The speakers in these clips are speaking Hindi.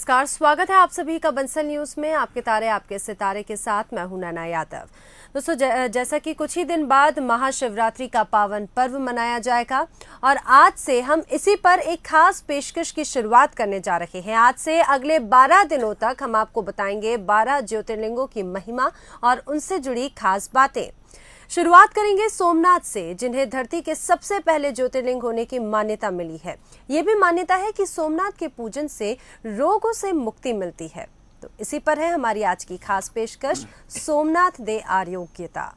नमस्कार, स्वागत है आप सभी का बंसल न्यूज में। आपके तारे आपके सितारे के साथ मैं हूं नैना यादव। दोस्तों, जैसा कि कुछ ही दिन बाद महाशिवरात्रि का पावन पर्व मनाया जाएगा और आज से हम इसी पर एक खास पेशकश की शुरुआत करने जा रहे हैं। आज से अगले 12 दिनों तक हम आपको बताएंगे 12 ज्योतिर्लिंगों की महिमा और उनसे जुड़ी खास बातें। शुरुआत करेंगे सोमनाथ से, जिन्हें धरती के सबसे पहले ज्योतिर्लिंग होने की मान्यता मिली है। ये भी मान्यता है कि सोमनाथ के पूजन से रोगों से मुक्ति मिलती है। तो इसी पर है हमारी आज की खास पेशकश, सोमनाथ दे आरोग्यता।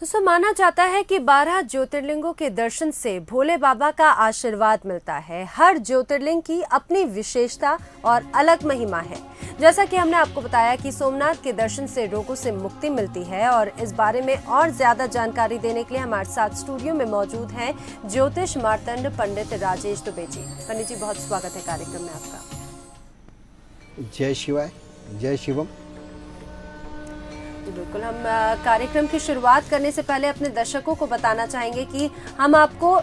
दोस्तों, माना जाता है कि 12 ज्योतिर्लिंगों के दर्शन से भोले बाबा का आशीर्वाद मिलता है। हर ज्योतिर्लिंग की अपनी विशेषता और अलग महिमा है। जैसा कि हमने आपको बताया कि सोमनाथ के दर्शन से रोगों से मुक्ति मिलती है और इस बारे में और ज्यादा जानकारी देने के लिए हमारे साथ स्टूडियो में मौजूद हैं ज्योतिष मार्तंड पंडित राजेश दुबे जी। पंडित जी, बहुत स्वागत है कार्यक्रम में आपका। जय शिवाय, जय शिवम। बिल्कुल, हम कार्यक्रम की शुरुआत करने से पहले अपने दर्शकों को बताना चाहेंगे कि हम आपको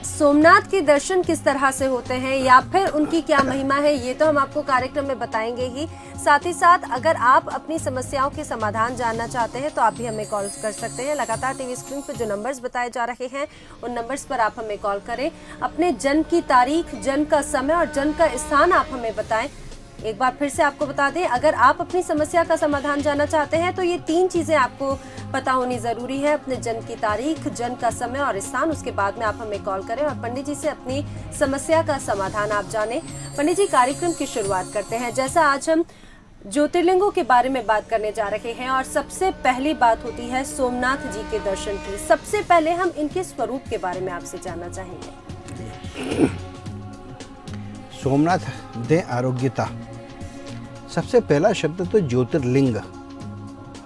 सोमनाथ के दर्शन किस तरह से होते हैं या फिर उनकी क्या महिमा है, ये तो हम आपको कार्यक्रम में बताएंगे ही। साथ ही साथ अगर आप अपनी समस्याओं के समाधान जानना चाहते हैं तो आप भी हमें कॉल कर सकते हैं। लगातार टीवी स्क्रीन पर जो नंबर्स बताए जा रहे हैं उन नंबर्स पर आप हमें कॉल करें। अपने जन्म की तारीख, जन्म का समय और जन्म का स्थान आप हमें बताएं। एक बार फिर से आपको बता दें, अगर आप अपनी समस्या का समाधान जानना चाहते हैं तो ये 3 चीजें आपको पता होनी जरूरी है: अपने जन्म की तारीख, जन्म का समय और स्थान। उसके बाद में आप हमें कॉल करें और पंडित जी से अपनी समस्या का समाधान आप जानें। पंडित जी, कार्यक्रम की शुरुआत करते हैं। जैसा आज हम ज्योतिर्लिंगों के बारे में बात करने जा रहे हैं और सबसे पहली बात होती है सोमनाथ जी के दर्शन की। सबसे पहले हम इनके स्वरूप के बारे में आपसे जानना चाहेंगे। सोमनाथ दे आरोग्यता। सबसे पहला शब्द तो ज्योतिर्लिंग।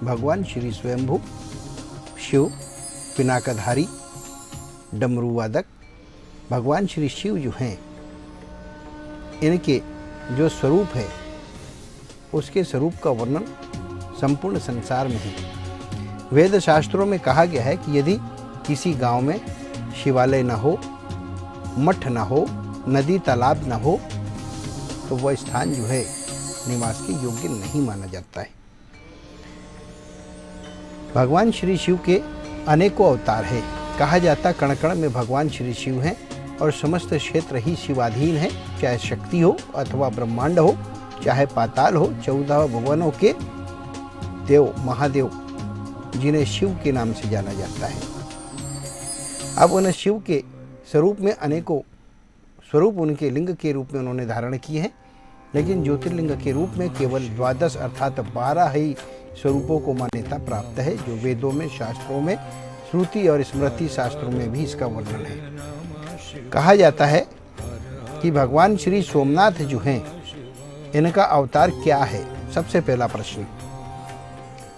भगवान श्री स्वयंभू शिव, पिनाकधारी, डमरू वादक भगवान श्री शिव जो हैं, इनके जो स्वरूप है उसके स्वरूप का वर्णन संपूर्ण संसार में है। वेद शास्त्रों में कहा गया है कि यदि किसी गांव में शिवालय न हो, मठ न हो, नदी तालाब न हो तो वह स्थान जो है निवास के योग्य नहीं माना जाता है। भगवान श्री शिव के अनेकों अवतार है। कहा जाता कण कण में भगवान श्री शिव हैं और समस्त क्षेत्र ही शिवाधीन है, चाहे शक्ति हो अथवा ब्रह्मांड हो, चाहे पाताल हो। 14 भुवनों के देव महादेव, जिन्हें शिव के नाम से जाना जाता है। अब उन शिव के स्वरूप में अनेकों स्वरूप उनके लिंग के रूप में उन्होंने धारण किए हैं, लेकिन ज्योतिर्लिंग के रूप में केवल 12 अर्थात 12 ही स्वरूपों को मान्यता प्राप्त है, जो वेदों में, शास्त्रों में, श्रुति और स्मृति शास्त्रों में भी इसका वर्णन है। कहा जाता है कि भगवान श्री सोमनाथ जो हैं, इनका अवतार क्या है। सबसे पहला प्रश्न,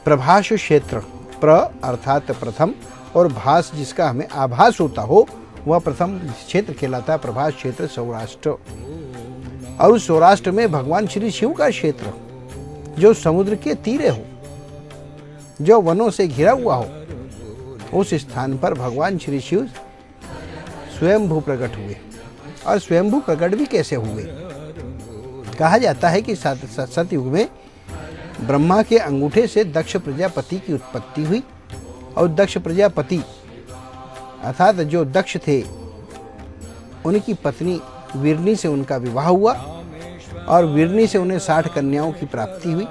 प्रभास क्षेत्र। प्र अर्थात प्रथम और भास जिसका हमें आभास होता हो वह प्रथम क्षेत्र कहलाता है। प्रभास क्षेत्र सौराष्ट्र। और उस सौराष्ट्र में भगवान श्री शिव का क्षेत्र जो समुद्र के तीरे हो, जो वनों से घिरा हुआ हो, उस स्थान पर भगवान श्री शिव स्वयंभू प्रकट हुए। और स्वयंभू प्रकट भी कैसे हुए? कहा जाता है कि सतयुग में ब्रह्मा के अंगूठे से दक्ष प्रजापति की उत्पत्ति हुई और दक्ष प्रजापति अर्थात जो दक्ष थे, उनकी पत्नी वीरनी से उनका विवाह हुआ और वीरनी से उन्हें 60 कन्याओं की प्राप्ति हुई।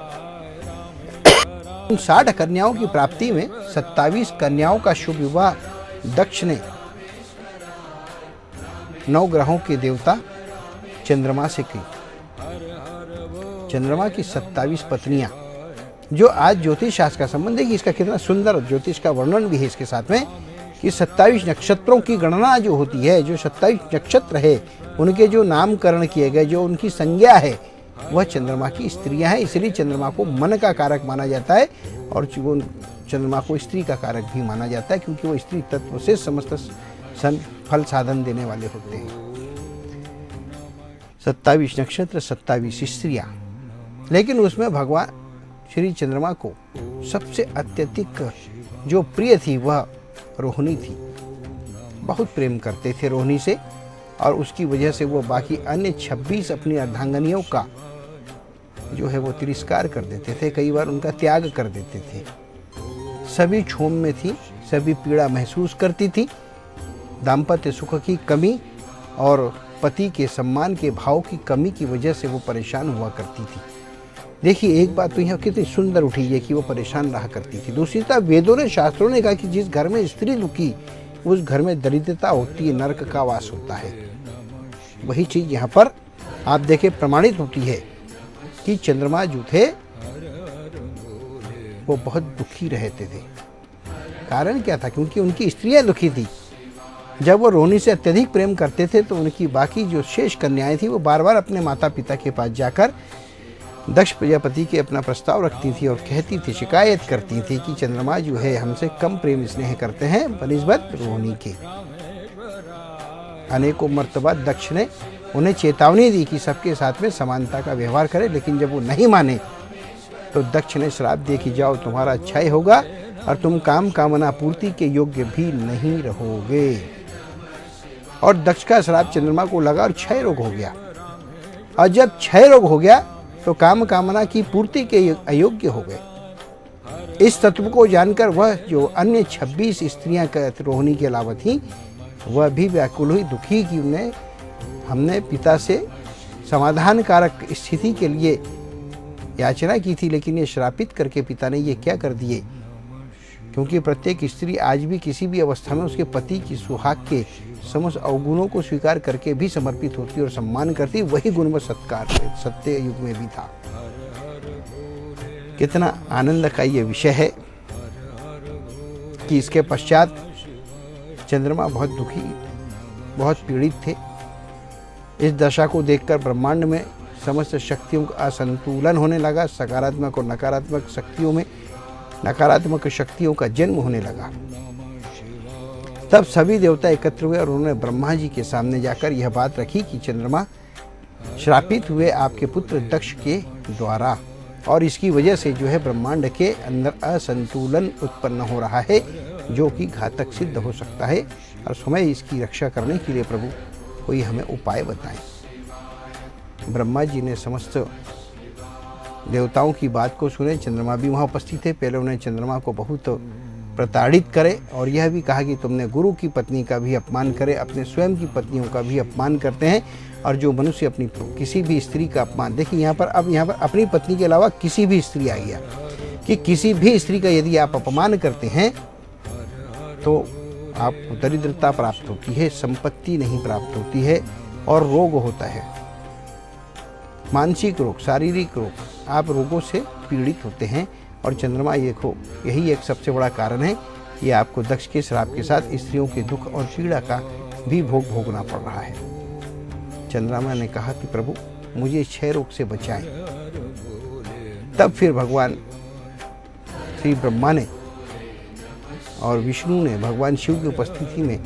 उन 60 कन्याओं की प्राप्ति में 27 कन्याओं का शुभ विवाह दक्ष ने 9 ग्रहों के देवता चंद्रमा से की। चंद्रमा की 27 पत्नियां, जो आज ज्योतिष शास्त्र का संबंध है कि इसका कितना सुंदर ज्योतिष का वर्णन भी है इसके साथ में, कि 27 नक्षत्रों की गणना जो होती है, जो 27 नक्षत्र है उनके जो नामकरण किए गए, जो उनकी संज्ञा है, वह चंद्रमा की स्त्रियां हैं। इसलिए चंद्रमा को मन का कारक माना जाता है और चंद्रमा को स्त्री का कारक भी माना जाता है, क्योंकि वो स्त्री तत्व से समस्त फल साधन देने वाले होते हैं। 27 नक्षत्र, 27 स्त्रियां, लेकिन उसमें भगवान श्री चंद्रमा को सबसे अत्यधिक जो प्रिय थी वह रोहिणी थी। बहुत प्रेम करते थे रोहिणी से, और उसकी वजह से वो बाकी अन्य 26 अपनी अर्धांगनियों का जो है वो तिरस्कार कर देते थे, कई बार उनका त्याग कर देते थे। सभी क्षोभ में थी, सभी पीड़ा महसूस करती थी। दाम्पत्य सुख की कमी और पति के सम्मान के भाव की कमी की वजह से वो परेशान हुआ करती थी। देखिए, एक बात तो यहाँ कितनी सुंदर उठी है कि वो परेशान रहा करती थी। दूसरी तरफ वेदों ने, शास्त्रों ने कहा कि जिस घर में स्त्री दुखी, उस घर में दरिद्रता होती है, नरक का वास होता है। वही चीज यहाँ पर आप देखें प्रमाणित होती है कि चंद्रमा जो थे वो बहुत दुखी रहते थे। कारण क्या था? क्योंकि उनकी स्त्रियां दुखी थी। जब वो रोहिणी से अत्यधिक प्रेम करते थे तो उनकी बाकी जो शेष कन्याएं थी वो बार बार अपने माता पिता के पास जाकर दक्ष प्रजापति के अपना प्रस्ताव रखती थी और कहती थी, शिकायत करती थी कि चंद्रमा जो है हमसे कम प्रेम स्नेह करते हैं बनिस्बत रोहिणी के। अनेकों मर्तबा दक्ष ने उन्हें चेतावनी दी कि सबके साथ में समानता का व्यवहार करें, लेकिन जब वो नहीं माने तो दक्ष ने श्राप दिए कि जाओ, तुम्हारा क्षय होगा और तुम काम कामना पूर्ति के योग्य भी नहीं रहोगे। और दक्ष का श्राप चंद्रमा को लगा और क्षय रोग हो गया। और जब क्षय रोग हो गया तो काम कामना की पूर्ति के अयोग्य हो गए। इस तत्व को जानकर वह जो अन्य 26 स्त्रियां रोहिणी के अलावा थी, वह भी व्याकुल हुई, दुखी कि उन्हें हमने पिता से समाधान कारक स्थिति के लिए याचना की थी, लेकिन ये श्रापित करके पिता ने ये क्या कर दिए। क्योंकि प्रत्येक स्त्री आज भी किसी भी अवस्था में उसके पति की सुहाग के समस्त अवगुणों को स्वीकार करके भी समर्पित होती और सम्मान करती। वही गुण व सत्कार सत्य युग में भी था। कितना आनंद का ये विषय है कि इसके पश्चात चंद्रमा बहुत दुखी, बहुत पीड़ित थे। इस दशा को देखकर ब्रह्मांड में समस्त शक्तियों का असंतुलन होने लगा। सकारात्मक और नकारात्मक शक्तियों में नकारात्मक शक्तियों का जन्म होने लगा। तब सभी देवता एकत्र हुए और उन्होंने ब्रह्मा जी के सामने जाकर यह बात रखी कि चंद्रमा श्रापित हुए आपके पुत्र दक्ष के द्वारा, और इसकी वजह से जो है ब्रह्मांड के अंदर असंतुलन उत्पन्न हो रहा है, जो कि घातक सिद्ध हो सकता है। और समय इसकी रक्षा करने के लिए प्रभु कोई हमें उपाय बताएं। ब्रह्मा जी ने समस्त देवताओं की बात को सुने। चंद्रमा भी वहाँ उपस्थित थे। पहले उन्हें चंद्रमा को बहुत प्रताड़ित करे और यह भी कहा कि तुमने गुरु की पत्नी का भी अपमान करे, अपने स्वयं की पत्नियों का भी अपमान करते हैं। और जो मनुष्य अपनी किसी भी स्त्री का अपमान, देखिए यहाँ पर अपनी पत्नी के अलावा किसी भी स्त्री आई है कि किसी भी स्त्री का यदि आप अपमान करते हैं तो आपको दरिद्रता प्राप्त होती है, संपत्ति नहीं प्राप्त होती है और रोग होता है, मानसिक रोग, शारीरिक रोग, आप रोगों से पीड़ित होते हैं। और चंद्रमा यही एक सबसे बड़ा कारण है कि आपको दक्ष के श्राप के साथ स्त्रियों के दुख और पीड़ा का भी भोगना पड़ रहा है। चंद्रमा ने कहा कि प्रभु मुझे क्षय रोग से बचाएं। तब फिर भगवान श्री ब्रह्मा ने और विष्णु ने भगवान शिव की उपस्थिति में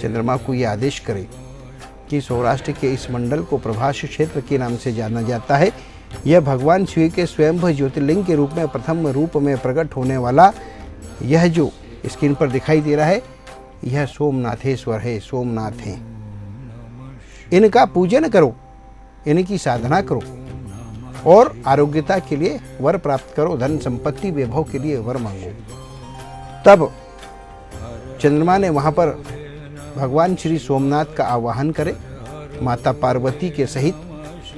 चंद्रमा को ये आदेश करे कि सौराष्ट्र के इस मंडल को प्रभास क्षेत्र के नाम से जाना जाता है। यह भगवान शिव के स्वयंभू ज्योतिर्लिंग के रूप में प्रथम रूप में प्रकट होने वाला यह जो स्क्रीन पर दिखाई दे रहा है, यह सोमनाथेश्वर है, सोमनाथ हैं। इनका पूजन करो, इनकी साधना करो और आरोग्यता के लिए वर प्राप्त करो, धन संपत्ति वैभव के लिए वर मांगो। तब चंद्रमा ने वहाँ पर भगवान श्री सोमनाथ का आवाहन करे माता पार्वती के सहित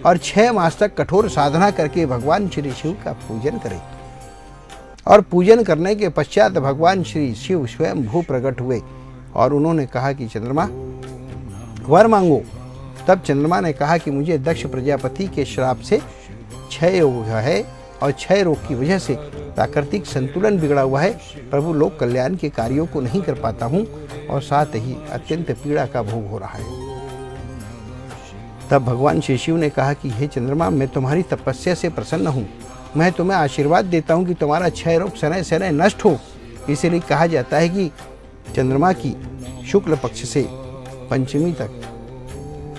और 6 मास तक कठोर साधना करके भगवान श्री शिव का पूजन करें। और पूजन करने के पश्चात भगवान श्री शिव स्वयं भू प्रकट हुए और उन्होंने कहा कि चंद्रमा वर मांगो। तब चंद्रमा ने कहा कि मुझे दक्ष प्रजापति के श्राप से क्षय हुआ है और क्षय रोग की वजह से प्राकृतिक संतुलन बिगड़ा हुआ है। प्रभु, लोक कल्याण के कार्यों को नहीं कर पाता हूँ और साथ ही अत्यंत पीड़ा का भोग हो रहा है। तब भगवान श्री शिव ने कहा कि हे चंद्रमा, मैं तुम्हारी तपस्या से प्रसन्न हूँ। मैं तुम्हें आशीर्वाद देता हूँ कि तुम्हारा क्षय रोग शनै शनै नष्ट हो इसीलिए कहा जाता है कि चंद्रमा की शुक्ल पक्ष से पंचमी तक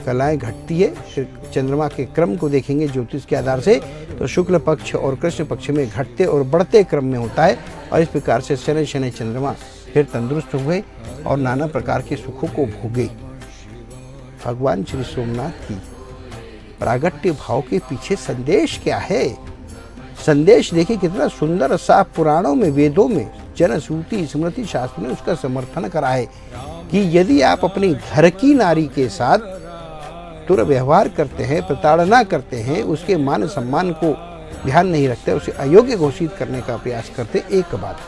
कलाएं घटती है। फिर चंद्रमा के क्रम को देखेंगे ज्योतिष के आधार से तो शुक्ल पक्ष और कृष्ण पक्ष में घटते और बढ़ते क्रम में होता है। और इस प्रकार से शनि शनि चंद्रमा फिर तंदुरुस्त हुए और नाना प्रकार के सुखों को भोगे। भगवान श्री सोमनाथ की प्रागट्य भाव के पीछे संदेश क्या है? संदेश देखिए कितना सुंदर साफ पुराणों में, वेदों में, जनश्रुति स्मृति शास्त्र ने उसका समर्थन करा है कि यदि आप अपनी घर की नारी के साथ दुर्व्यवहार करते हैं, प्रताड़ना करते हैं, उसके मान सम्मान को ध्यान नहीं रखते, उसे अयोग्य घोषित करने का प्रयास करते, एक बात।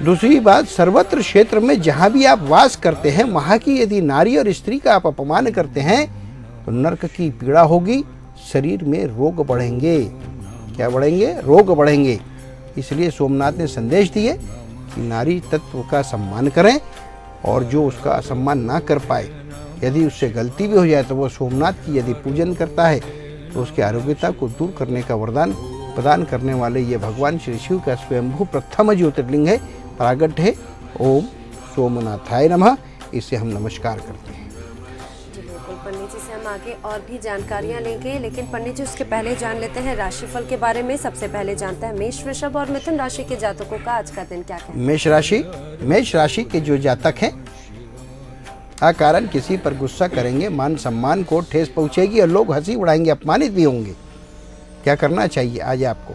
दूसरी बात, सर्वत्र क्षेत्र में जहां भी आप वास करते हैं वहां की यदि नारी और स्त्री का आप अपमान करते हैं तो नरक की पीड़ा होगी, शरीर में रोग बढ़ेंगे। क्या बढ़ेंगे? रोग बढ़ेंगे। इसलिए सोमनाथ ने संदेश दिए कि नारी तत्व का सम्मान करें और जो उसका सम्मान ना कर पाए, यदि उससे गलती भी हो जाए तो वो सोमनाथ की यदि पूजन करता है तो उसकी आरोग्यता को दूर करने का वरदान प्रदान करने वाले ये भगवान श्री शिव का स्वयंभू प्रथम ज्योतिर्लिंग है, प्रागट्य है। ओम सोमनाथाय नमः। इसे हम नमस्कार करते हैं। जी बिल्कुल पंडित जी से हम आगे और भी जानकारियां लेंगे, लेकिन पंडित जी उसके पहले जान लेते हैं राशिफल के बारे में। सबसे पहले जानते हैं मेष, वृषभ और मिथुन राशि के जातकों का आज का दिन क्या है। मेष राशि के जो जातक हैं अकारण किसी पर गुस्सा करेंगे, मान सम्मान को ठेस पहुंचेगी और लोग हंसी उड़ाएंगे, अपमानित भी होंगे। क्या करना चाहिए आज आपको?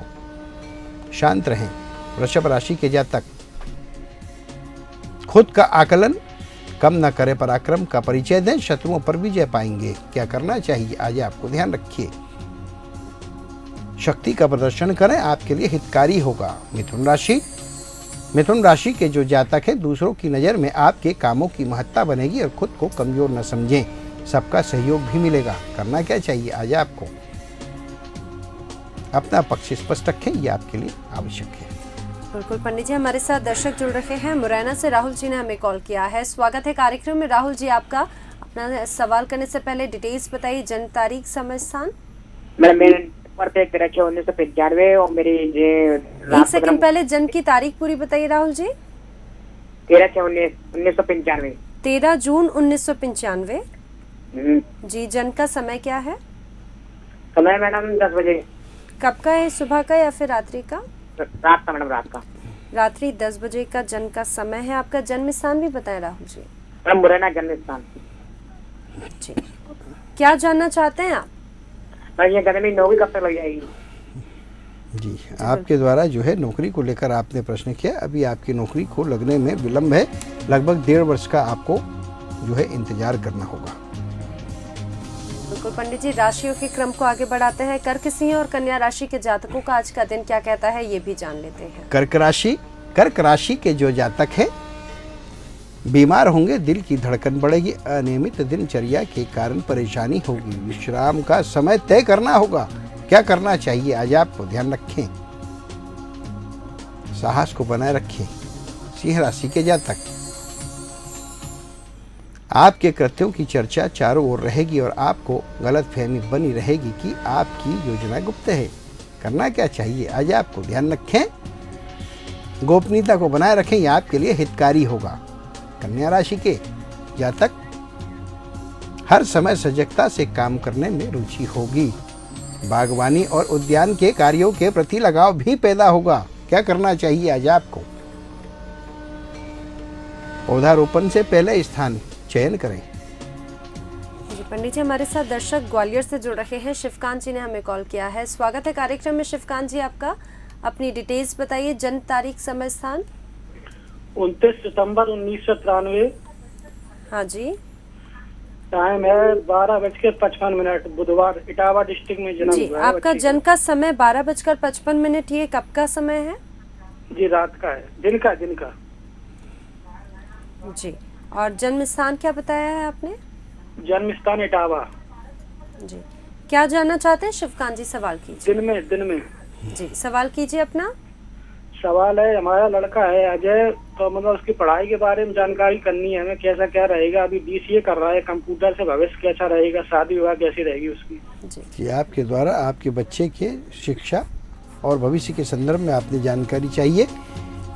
शांत रहें। वृषभ राशि के जातक खुद का आकलन कम न करे, पराक्रम का परिचय दें, शत्रुओं पर विजय पाएंगे। क्या करना चाहिए आज आपको? ध्यान रखिए, शक्ति का प्रदर्शन करें, आपके लिए हितकारी होगा। मिथुन राशि के जो जातक हैं दूसरों की नज़र में आपके कामों की महत्ता बनेगी और खुद को कमजोर न समझें, सबका सहयोग भी मिलेगा। करना क्या चाहिए आज आपको? अपना पक्ष स्पष्ट रखें, यह आपके लिए आवश्यक है। बिल्कुल पंडित जी, हमारे साथ दर्शक जुड़ रहे हैं। मुरैना से राहुल जी ने हमें कॉल किया है। स्वागत है कार्यक्रम में राहुल जी आपका। अपना सवाल करने से पहले डिटेल्स बताइए, जन्म तारीख, समय, स्थान। मेरे 13/6/1995 और मेरी एक सेकंड पहले जन्म की तारीख पूरी बताइए राहुल जी। 13/6/1995। 13 जून 1995। जी, जन्म का समय क्या है? समय मैडम 10 बजे। कब का है? सुबह का या फिर रात्रि का? रात का मैडम, रात का। रात्रि 10 बजे का जन्म का समय है। आपका जन्म स्थान भी बताएं राहुल जी। मैडम मुरैना जन्म स्थान। जी, क्या जानना चाहते हैं आप? ये गर्मी नौकरी कब तक लग जाएगी? जी, आपके द्वारा जो है नौकरी को लेकर आपने प्रश्न किया। अभी आपकी नौकरी को लगने में विलंब है, लगभग 1.5 वर्ष का आपको जो है इंतजार करना होगा। बिल्कुल पंडित जी, राशियों के क्रम को आगे बढ़ाते हैं। कर्क, सिंह और कन्या राशि के जातकों का आज का दिन क्या कहता है, ये भी जान लेते हैं। कर्क राशि के जो जातक हैं बीमार होंगे, दिल की धड़कन बढ़ेगी, अनियमित दिनचर्या के कारण परेशानी होगी, विश्राम का समय तय करना होगा। क्या करना चाहिए आज आपको? ध्यान रखें, साहस को बनाए रखें। सिंह राशि के जातक, आपके कृत्यों की चर्चा चारों ओर रहेगी और आपको गलतफहमी बनी रहेगी कि आपकी योजना गुप्त है। करना क्या चाहिए आज आपको? ध्यान रखें, गोपनीयता को बनाए रखें, यह आपके लिए हितकारी होगा। कन्या राशि के जातक, हर समय सजगता से काम करने में रुचि होगी, बागवानी और उद्यान के कार्यों के प्रति लगाव भी पैदा होगा। क्या करना चाहिए आज आपको? पौधारोपण से पहले स्थान चयन करें। जी पंडित जी, हमारे साथ दर्शक ग्वालियर से जुड़ रहे हैं। शिवकांत जी ने हमें कॉल किया है। स्वागत है कार्यक्रम में शिवकांत जी आपका। अपनी डिटेल्स बताइए, जन्म तारीख, समय, स्थान। 29 सितंबर 1993। हाँ जी। टाइम है 12:55, बुधवार, इटावा डिस्ट्रिक्ट में जन्म जी, हुआ है। आपका जन्म का समय 12:55। ये कब का समय है? जी रात का है, दिन का। जी, और जन्म स्थान क्या बताया है आपने? जन्म स्थान इटावा। जी, क्या जानना चाहते हैं शिवकांत जी? सवाल कीजिए। दिन में। जी, सवाल कीजिए अपना। सवाल है, हमारा लड़का है अजय, तो मतलब उसकी पढ़ाई के बारे में जानकारी करनी है हमें, कैसा क्या रहेगा। अभी BCA कर रहा है कंप्यूटर से, भविष्य कैसा रहेगा, शादी विवाह कैसी रहेगी उसकी। जी, आपके द्वारा आपके बच्चे के शिक्षा और भविष्य के संदर्भ में आपने जानकारी चाहिए।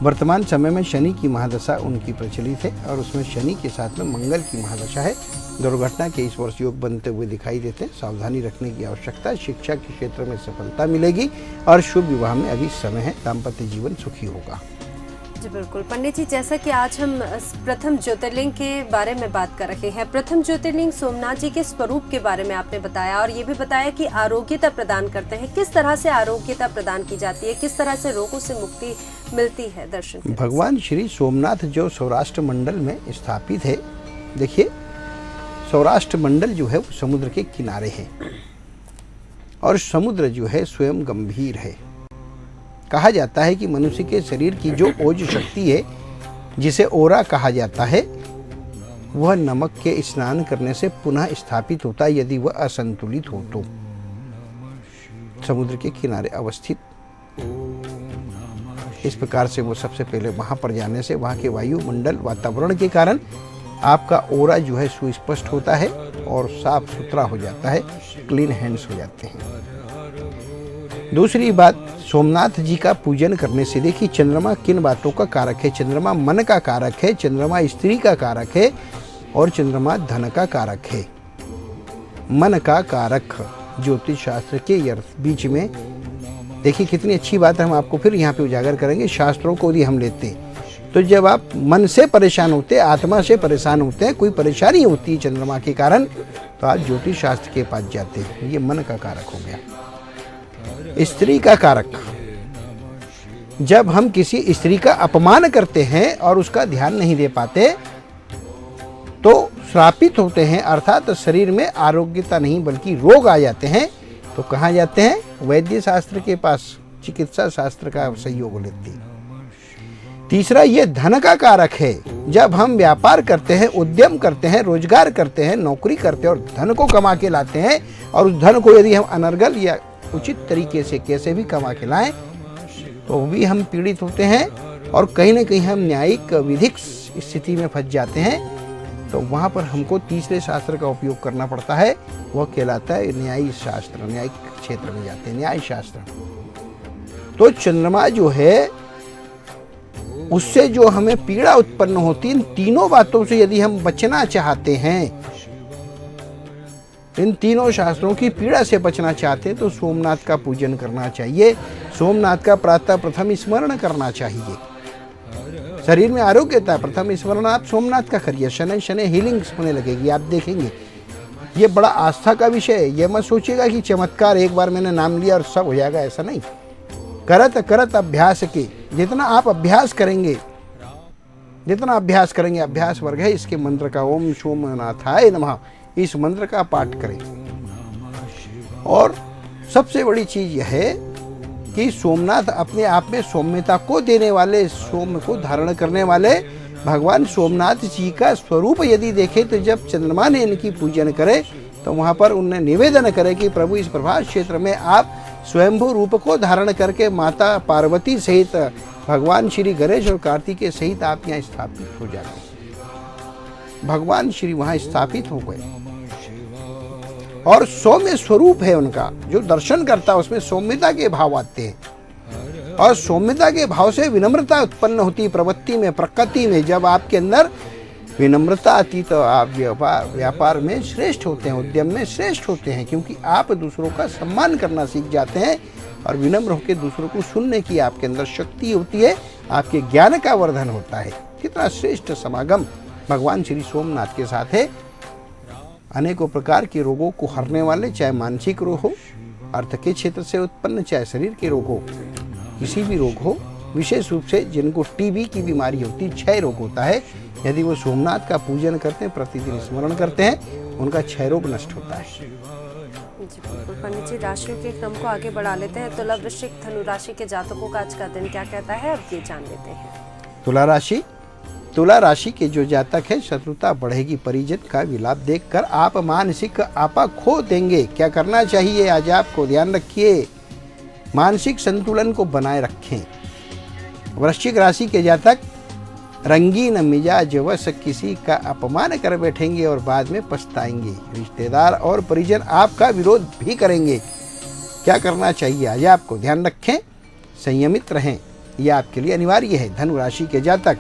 वर्तमान समय में शनि की महादशा उनकी प्रचलित है और उसमें शनि के साथ में मंगल की महादशा है। दुर्घटना के इस वर्ष योग बनते हुए दिखाई देते हैं। सावधानी रखने की आवश्यकता है। शिक्षा के क्षेत्र में सफलता मिलेगी और शुभ विवाह में अभी समय है। दाम्पत्य जीवन सुखी होगा। जी बिल्कुल पंडित जी, जैसा कि आज हम प्रथम ज्योतिर्लिंग के बारे में बात कर रहे हैं। प्रथम ज्योतिर्लिंग सोमनाथ जी के स्वरूप के बारे में आपने बताया और ये भी बताया कि आरोग्यता प्रदान करते हैं। किस तरह से आरोग्यता प्रदान की जाती है, किस तरह से रोगों से मुक्ति मिलती है दर्शन करने से? भगवान श्री सोमनाथ जो सौराष्ट्र मंडल में स्थापित है, देखिए सौराष्ट्र मंडल जो है वो समुद्र के किनारे है और समुद्र जो है स्वयं गंभीर है। कहा जाता है कि मनुष्य के शरीर की जो ओज शक्ति है, जिसे ओरा कहा जाता है, वह नमक के स्नान करने से पुनः स्थापित होता है यदि वह असंतुलित हो तो। समुद्र के किनारे अवस्थित इस प्रकार से वो सबसे पहले वहां पर जाने से वहां के वायुमंडल वातावरण के कारण आपका ओरा जो है सुस्पष्ट होता है और साफ सुथरा हो जाता है, क्लीन हैंड्स हो जाते हैं। दूसरी बात, सोमनाथ जी का पूजन करने से देखिए चंद्रमा किन बातों का कारक है। चंद्रमा मन का कारक है, चंद्रमा स्त्री का कारक है और चंद्रमा धन का कारक है। मन का कारक ज्योतिष शास्त्र के बीच में देखिए कितनी अच्छी बात है। हम आपको फिर यहाँ पे उजागर करेंगे। शास्त्रों को यदि हम लेते हैं तो जब आप मन से परेशान होते हैं, आत्मा से परेशान होते हैं, कोई परेशानी होती है चंद्रमा के कारण, तो आप ज्योतिष शास्त्र के पास जाते हैं। ये मन का कारक हो गया। स्त्री का कारक, जब हम किसी स्त्री का अपमान करते हैं और उसका ध्यान नहीं दे पाते तो श्रापित होते हैं, अर्थात शरीर में आरोग्यता नहीं बल्कि रोग आ जाते हैं। तो कहाँ जाते हैं? वैद्य शास्त्र के पास, चिकित्सा शास्त्र का सहयोग लेते हैं। तीसरा, ये धन का कारक है। जब हम व्यापार करते हैं, उद्यम करते हैं, रोजगार करते हैं, नौकरी करते हैं और धन को कमा के लाते हैं और उस धन को यदि हम अनर्गल या उचित तरीके से कैसे भी कमा के लाएं तो भी हम पीड़ित होते हैं और कहीं ना कहीं हम न्यायिक विधिक स्थिति में फंस जाते हैं। तो वहाँ पर हमको तीसरे शास्त्र का उपयोग करना पड़ता है। वह कहलाता है न्यायिक शास्त्र। न्यायिक क्षेत्र में जाते हैं, न्याय शास्त्र। तो चंद्रमा जो है उससे जो हमें पीड़ा उत्पन्न होती है, इन तीनों बातों से यदि हम बचना चाहते हैं, इन तीनों शास्त्रों की पीड़ा से बचना चाहते हैं तो सोमनाथ का पूजन करना चाहिए। सोमनाथ का प्रातः प्रथम स्मरण करना चाहिए। शरीर में आरोग्यता, प्रथम स्मरण आप सोमनाथ का करिए। शनै शनै हीलिंग होने लगेगी, आप देखेंगे। ये बड़ा आस्था का विषय है। ये मत सोचिएगा कि चमत्कार, एक बार मैंने नाम लिया और सब हो जाएगा, ऐसा नहीं। करत करत अभ्यास के, जितना आप अभ्यास करेंगे, अभ्यास वर्ग है इसके मंत्र का। ओम सोमनाथाय नमः, इस मंत्र का पाठ करें। और सबसे बड़ी चीज यह है कि सोमनाथ अपने आप में सौम्यता को देने वाले, सौम्य को धारण करने वाले भगवान सोमनाथ जी का स्वरूप यदि देखें तो जब चंद्रमा ने इनकी पूजन करे तो वहाँ पर उन्हें निवेदन करे कि प्रभु इस प्रभात क्षेत्र में आप स्वयंभू रूप को धारण करके माता पार्वती सहित भगवान श्री गणेश और कार्तिकेय सहित आप यहाँ स्थापित हो जाते। भगवान श्री वहाँ स्थापित हो गए और सौम्य स्वरूप है उनका। जो दर्शन करता है उसमें सौम्यता के भाव आते हैं और सौम्यता के भाव से विनम्रता उत्पन्न होती है प्रवृत्ति में, प्रकृति में। जब आपके अंदर विनम्रता आती तो आप व्यापार में श्रेष्ठ होते हैं, उद्यम में श्रेष्ठ होते हैं, क्योंकि आप दूसरों का सम्मान करना सीख जाते हैं और विनम्र होकर दूसरों को सुनने की आपके अंदर शक्ति होती है, आपके ज्ञान का वर्धन होता है। कितना श्रेष्ठ समागम भगवान श्री सोमनाथ के साथ है। अनेकों प्रकार के रोगों को हरने वाले, चाहे मानसिक रोग हो, अर्थ के क्षेत्र से उत्पन्न, चाहे शरीर के रोग हो, किसी भी रोग हो, विशेष रूप से जिनको टीबी की बीमारी होती, क्षय रोग होता है, यदि वो सोमनाथ का पूजन करते हैं, प्रतिदिन स्मरण करते हैं, उनका क्षय रोग नष्ट होता है। जी बिल्कुल पंडित जी, राशियों के क्रम को आगे बढ़ा लेते हैं। तुला, वृश्चिक, धनु राशि के जातकों का आज का दिन क्या कहता है, अब ये जान लेते हैं। तुला राशि के जो जातक है, शत्रुता बढ़ेगी। परिजन का विलाप देखकर आप मानसिक आपा खो देंगे। क्या करना चाहिए आज आपको, ध्यान रखिए, मानसिक संतुलन को बनाए रखें। वृश्चिक राशि के जातक रंगीन मिजाज वश किसी का अपमान कर बैठेंगे और बाद में पछताएंगे। रिश्तेदार और परिजन आपका विरोध भी करेंगे। क्या करना चाहिए आज आपको, ध्यान रखें, संयमित रहें। यह आपके लिए अनिवार्य है। धनु राशि के जातक,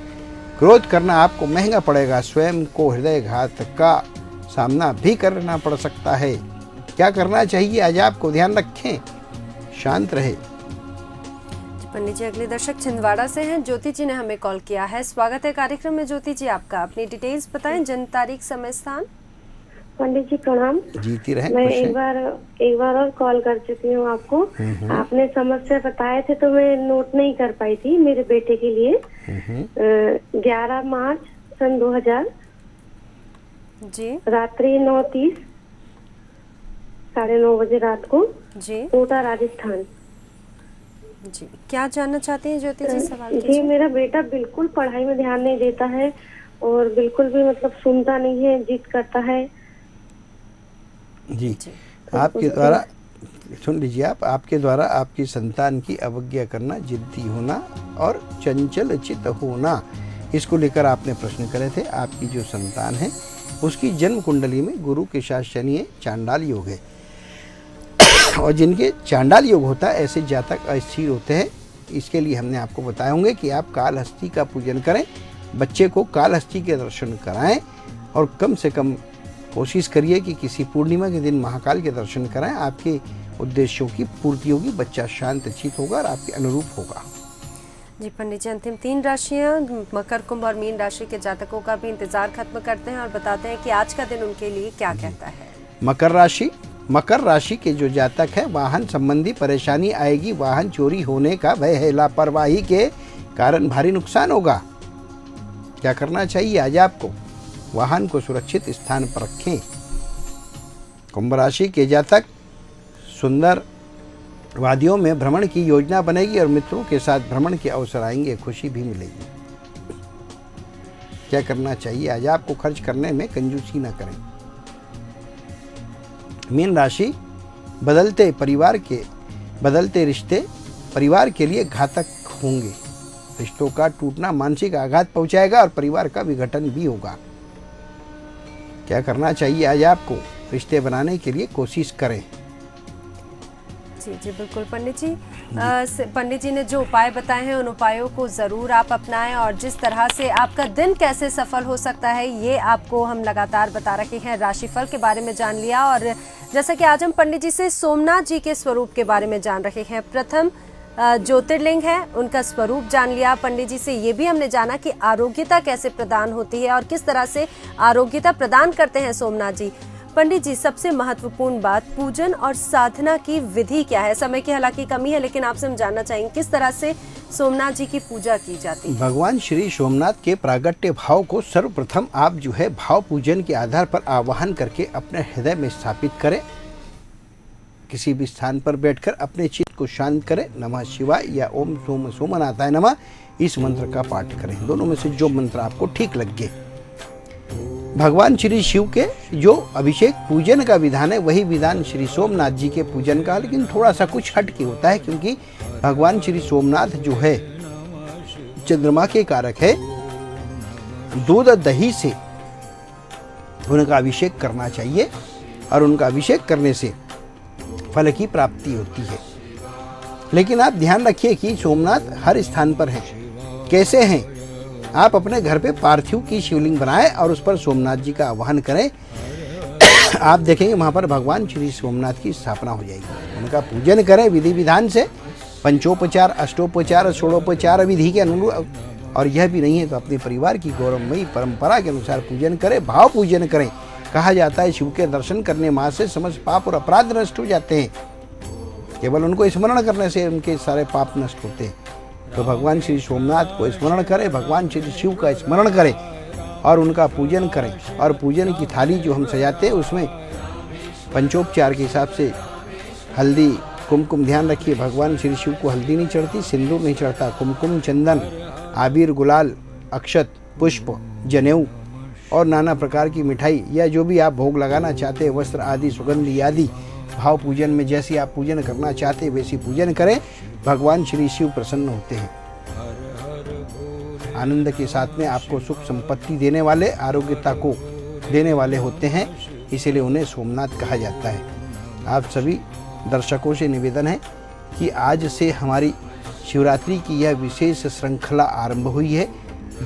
क्रोध करना आपको महंगा पड़ेगा। स्वयं को हृदयघात का सामना भी करना पड़ सकता है। क्या करना चाहिए आज आपको? ध्यान रखें, शांत रहे। पंडित जी, अगले दर्शक छिंदवाड़ा से हैं। ज्योति जी ने हमें कॉल किया है। स्वागत है कार्यक्रम में ज्योति जी आपका। अपनी डिटेल्स बताएं, जन्म तारीख, समय, स्थान। पंडित जी प्रणाम। जीती रहे। मैं एक बार और कॉल कर चुकी हूँ आपको। आपने समस्या बताए थे तो मैं नोट नहीं कर पाई थी मेरे बेटे के लिए। 11 मार्च सन 2000 जी, रात्रि 9:30, 9:30 बजे रात को जी, कोटा राजस्थान। जी, क्या जानना चाहते हैं ज्योति जी? सवाल जी, कीजिए। मेरा बेटा बिल्कुल पढ़ाई में ध्यान नहीं देता है और बिल्कुल भी मतलब सुनता नहीं है, जिद करता है। जी, आपके द्वारा सुन लीजिए, आपके द्वारा आपकी संतान की अवज्ञा करना, जिद्दी होना और चंचल चित्त होना, इसको लेकर आपने प्रश्न करे थे। आपकी जो संतान है उसकी जन्म कुंडली में गुरु के साथ शनि है, चांडाल योग है। और जिनके चांडाल योग होता है ऐसे जातक अस्थिर होते हैं। इसके लिए हमने आपको बताए होंगे कि आप कालहस्ती का पूजन करें, बच्चे को कालहस्ती के दर्शन कराएं और कम से कम कोशिश करिए कि किसी पूर्णिमा के दिन महाकाल के दर्शन कराएं। आपके उद्देश्यों की पूर्ति होगी, बच्चा शांत चित्त होगा और आपके अनुरूप होगा। जी पंडित जी, अंतिम 3 राशियां मकर, कुंभ और मीन राशि के जातकों का भी इंतजार खत्म करते हैं और बताते हैं कि आज का दिन उनके लिए क्या कहता है। मकर राशि के जो जातक है, वाहन संबंधी परेशानी आएगी। वाहन चोरी होने का भय है। लापरवाही के कारण भारी नुकसान होगा। क्या करना चाहिए आज आपको? वाहन को सुरक्षित स्थान पर रखें। कुंभ राशि के जातक, सुंदर वादियों में भ्रमण की योजना बनेगी और मित्रों के साथ भ्रमण के अवसर आएंगे, खुशी भी मिलेगी। क्या करना चाहिए आज आपको? खर्च करने में कंजूसी न करें। मीन राशि, बदलते रिश्ते परिवार के लिए घातक होंगे। रिश्तों का टूटना मानसिक आघात पहुंचाएगा और परिवार का विघटन भी होगा। क्या करना चाहिए आज आपको? रिश्ते बनाने के लिए कोशिश करें। जी जी बिल्कुल पंडित जी। पंडित जी ने जो उपाय बताए हैं उन उपायों को ज़रूर आप अपनाएं और जिस तरह से आपका दिन कैसे सफल हो सकता है ये आपको हम लगातार बता रहे हैं। राशिफल के बारे में जान लिया और जैसा कि आज हम पंडित जी से सोमनाथ जी के स्वरूप के बारे में जान रहे हैं। प्रथम ज्योतिर्लिंग है, उनका स्वरूप जान लिया। पंडित जी से ये भी हमने जाना कि आरोग्यता कैसे प्रदान होती है और किस तरह से आरोग्यता प्रदान करते हैं सोमनाथ जी। पंडित जी, सबसे महत्वपूर्ण बात, पूजन और साधना की विधि क्या है? समय की हालांकि कमी है लेकिन आपसे हम जानना चाहेंगे किस तरह से सोमनाथ जी की पूजा की जाती है। भगवान श्री सोमनाथ के प्रागट्य भाव को सर्वप्रथम आप जो है भाव पूजन के आधार पर आवाहन करके अपने हृदय में स्थापित करें। किसी भी स्थान पर बैठकर अपने चित्त को शांत करें। नमः शिवाय या ओम सोम सोमनाथाय नमः, इस मंत्र का पाठ करें। दोनों में से जो मंत्र आपको ठीक लगे। भगवान श्री शिव के जो अभिषेक पूजन का विधान है वही विधान श्री सोमनाथ जी के पूजन का, लेकिन थोड़ा सा कुछ हट के होता है क्योंकि भगवान श्री सोमनाथ जो है चंद्रमा के कारक है। दूध दही से उनका अभिषेक करना चाहिए और उनका अभिषेक करने से फल की प्राप्ति होती है। लेकिन आप ध्यान रखिए कि सोमनाथ हर स्थान पर हैं। कैसे हैं? आप अपने घर पे पार्थिव की शिवलिंग बनाएं और उस पर सोमनाथ जी का आह्वान करें। आप देखेंगे वहाँ पर भगवान श्री सोमनाथ की स्थापना हो जाएगी। उनका पूजन करें विधि विधान से, पंचोपचार, अष्टोपचार, षोडोपचार विधि के अनुरूप। और यह भी नहीं है तो अपने परिवार की गौरवमयी परंपरा के अनुसार पूजन करें, भाव पूजन करें। कहा जाता है शिव के दर्शन करने मात्र से समस्त पाप और अपराध नष्ट हो जाते हैं। केवल उनको स्मरण करने से उनके सारे पाप नष्ट होते हैं। तो भगवान श्री सोमनाथ को स्मरण करें, भगवान श्री शिव का स्मरण करें और उनका पूजन करें। और पूजन की थाली जो हम सजाते हैं उसमें पंचोपचार के हिसाब से हल्दी, कुमकुम, ध्यान रखिए भगवान श्री शिव को हल्दी नहीं चढ़ती, सिंदूर नहीं चढ़ता। कुमकुम, चंदन, आबीर, गुलाल, अक्षत, पुष्प, जनेऊ और नाना प्रकार की मिठाई या जो भी आप भोग लगाना चाहते हैं, वस्त्र आदि, सुगंधी आदि, भाव पूजन में जैसी आप पूजन करना चाहते हैं वैसी पूजन करें। भगवान श्री शिव प्रसन्न होते हैं। आनंद के साथ में आपको सुख संपत्ति देने वाले, आरोग्यता को देने वाले होते हैं, इसीलिए उन्हें सोमनाथ कहा जाता है। आप सभी दर्शकों से निवेदन है कि आज से हमारी शिवरात्रि की यह विशेष श्रृंखला आरंभ हुई है।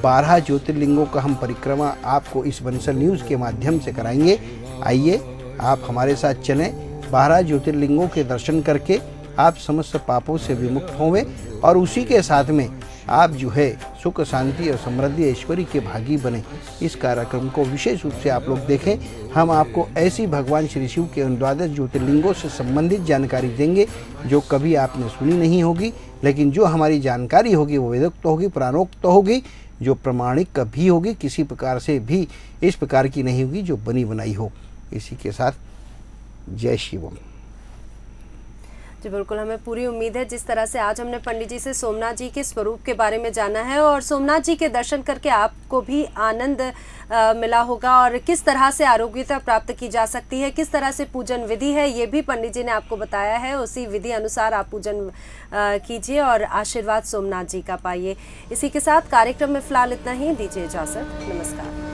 12 ज्योतिर्लिंगों का हम परिक्रमा आपको इस बंसल न्यूज़ के माध्यम से कराएंगे। आइए आप हमारे साथ चलें। 12 ज्योतिर्लिंगों के दर्शन करके आप समस्त पापों से विमुक्त होंगे और उसी के साथ में आप जो है सुख शांति और समृद्धि ऐश्वर्य के भागी बने। इस कार्यक्रम को विशेष रूप से आप लोग देखें। हम आपको ऐसी भगवान श्री शिव के उन 12 ज्योतिर्लिंगों से संबंधित जानकारी देंगे जो कभी आपने सुनी नहीं होगी, लेकिन जो हमारी जानकारी होगी वो वेदोक्त होगी, पुराणोक्त होगी, जो प्रमाणिक भी होगी, किसी प्रकार से भी इस प्रकार की नहीं होगी जो बनी बनाई हो। इसी के साथ जय शिवम। जी बिल्कुल, हमें पूरी उम्मीद है जिस तरह से आज हमने पंडित जी से सोमनाथ जी के स्वरूप के बारे में जाना है और सोमनाथ जी के दर्शन करके आपको भी आनंद मिला होगा और किस तरह से आरोग्यता प्राप्त की जा सकती है, किस तरह से पूजन विधि है, ये भी पंडित जी ने आपको बताया है। उसी विधि अनुसार आप पूजन कीजिए और आशीर्वाद सोमनाथ जी का पाइए। इसी के साथ कार्यक्रम में फिलहाल इतना ही। दीजिए इजाजत। नमस्कार।